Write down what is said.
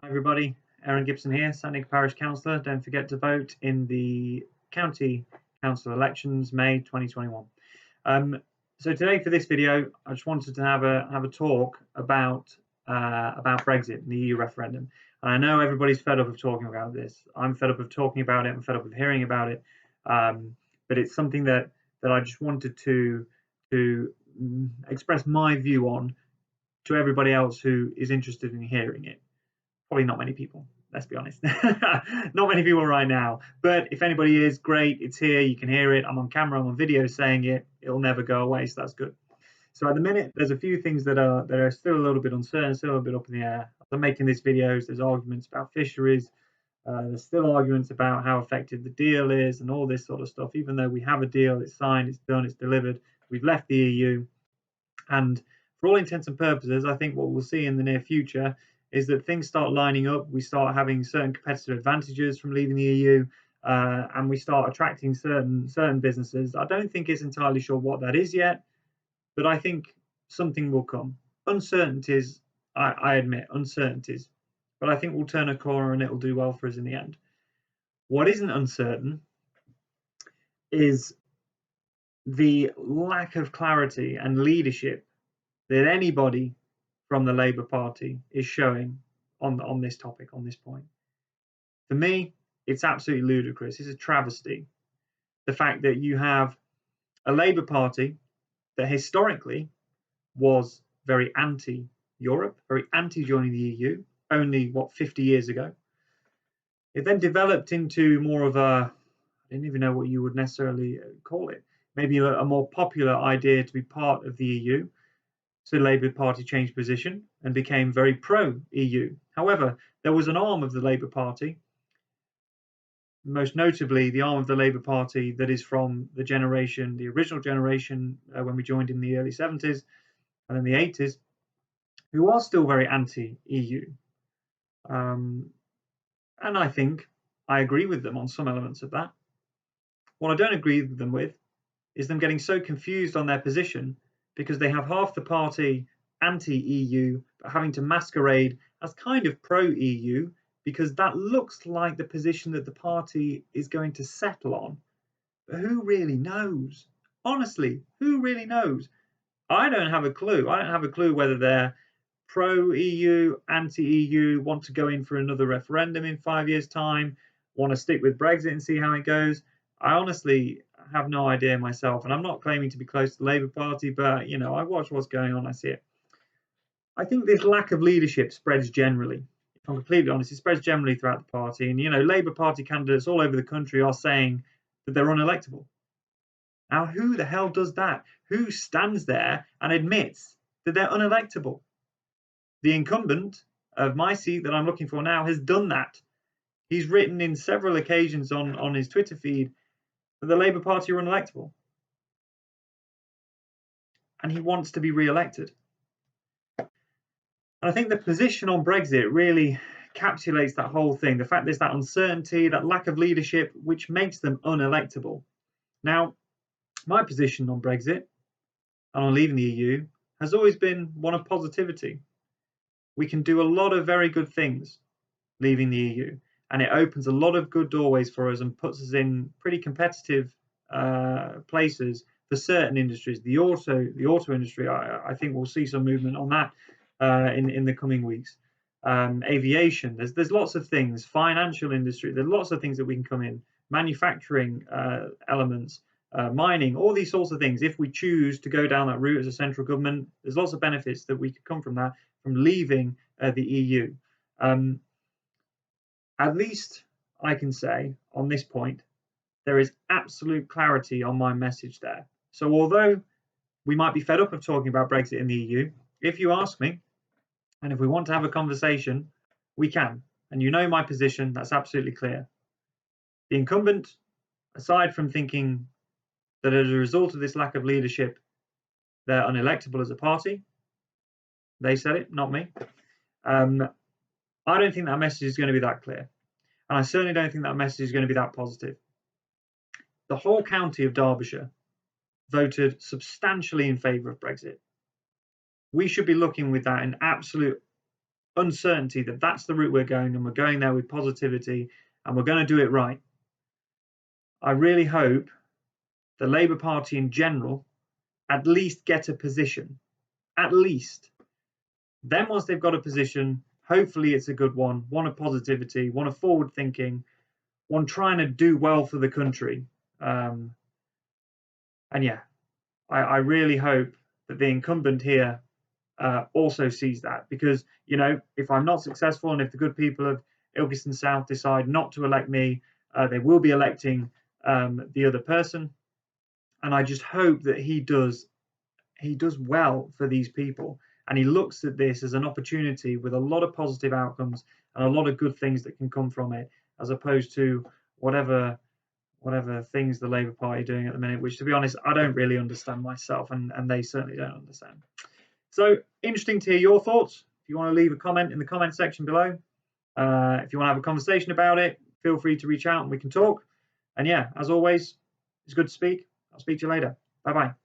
Hi everybody, Aaron Gibson here, Sandgate Parish Councillor. Don't forget to vote in the County Council elections, May 2021. So today for this video, I just wanted to have a talk about Brexit and the EU referendum. And I know everybody's fed up of talking about this. I'm fed up of talking about it. I'm fed up of hearing about it. But it's something that I just wanted to express my view on to everybody else who is interested in hearing it. Probably not many people, let's be honest. Not many people right now, but if anybody is, great, it's here, you can hear it. I'm on camera, I'm on video saying it. It'll never go away, so that's good. So at the minute, there's a few things that are still a little bit uncertain, still a bit up in the air. I'm making these videos, there's arguments about fisheries, there's still arguments about how effective the deal is and all this sort of stuff. Even though we have a deal, it's signed, it's done, it's delivered, we've left the EU, and for all intents and purposes, I think what we'll see in the near future is that things start lining up. We start having certain competitive advantages from leaving the EU, and we start attracting certain businesses. I don't think it's entirely sure what that is yet, but I think something will come. Uncertainties, I admit, uncertainties, but I think we'll turn a corner and it'll do well for us in the end. What isn't uncertain is the lack of clarity and leadership that anybody from the Labour Party is showing on this topic, on this point. For me, it's absolutely ludicrous. It's a travesty. The fact that you have a Labour Party that historically was very anti-Europe, very anti-joining the EU, only, 50 years ago. It then developed into more of a, I don't even know what you would necessarily call it, maybe a more popular idea to be part of the EU. So the Labour Party changed position and became very pro-EU. However, there was an arm of the Labour Party, most notably the arm of the Labour Party that is from the generation, the original generation, when we joined in the early 70s and then the 80s, who are still very anti-EU. And I think I agree with them on some elements of that. What I don't agree with them with is them getting so confused on their position because they have half the party anti-EU, but having to masquerade as kind of pro-EU, because that looks like the position that the party is going to settle on. But who really knows? Honestly, who really knows? I don't have a clue. I don't have a clue whether they're pro-EU, anti-EU, want to go in for another referendum in 5 years' time, want to stick with Brexit and see how it goes. I honestly have no idea myself, and I'm not claiming to be close to the Labour Party, but I watch what's going on, I see it. I think this lack of leadership spreads generally. If I'm completely honest, it spreads generally throughout the party, and Labour Party candidates all over the country are saying that they're unelectable. Now, who the hell does that? Who stands there and admits that they're unelectable? The incumbent of my seat that I'm looking for now has done that. He's written in several occasions on his Twitter feed that the Labour Party are unelectable. And he wants to be re-elected. And I think the position on Brexit really encapsulates that whole thing. The fact there's that uncertainty, that lack of leadership, which makes them unelectable. Now, my position on Brexit and on leaving the EU has always been one of positivity. We can do a lot of very good things leaving the EU, and it opens a lot of good doorways for us and puts us in pretty competitive places for certain industries. The auto industry, I think we'll see some movement on that in the coming weeks. Aviation, there's lots of things. Financial industry, there's lots of things that we can come in. Manufacturing elements, mining, all these sorts of things. If we choose to go down that route as a central government, there's lots of benefits that we could come from that, from leaving the EU. At least I can say on this point, there is absolute clarity on my message there. So although we might be fed up of talking about Brexit in the EU, if you ask me, and if we want to have a conversation, we can. And my position, that's absolutely clear. The incumbent, aside from thinking that as a result of this lack of leadership, they're unelectable as a party, they said it, not me. I don't think that message is going to be that clear. And I certainly don't think that message is going to be that positive. The whole county of Derbyshire voted substantially in favour of Brexit. We should be looking with that in absolute uncertainty that that's the route we're going, and we're going there with positivity, and we're going to do it right. I really hope the Labour Party in general at least get a position, at least. Then once they've got a position, hopefully it's a good one of positivity, one of forward thinking, one trying to do well for the country. And yeah, I really hope that the incumbent here also sees that, because, you know, if I'm not successful and if the good people of Ilkeston South decide not to elect me, they will be electing the other person. And I just hope that he does well for these people, and he looks at this as an opportunity with a lot of positive outcomes and a lot of good things that can come from it, as opposed to whatever things the Labour Party are doing at the minute, which, to be honest, I don't really understand myself, and they certainly don't understand. So interesting to hear your thoughts. If you want to leave a comment in the comment section below, if you want to have a conversation about it, feel free to reach out and we can talk. And yeah, as always, it's good to speak. I'll speak to you later. Bye bye.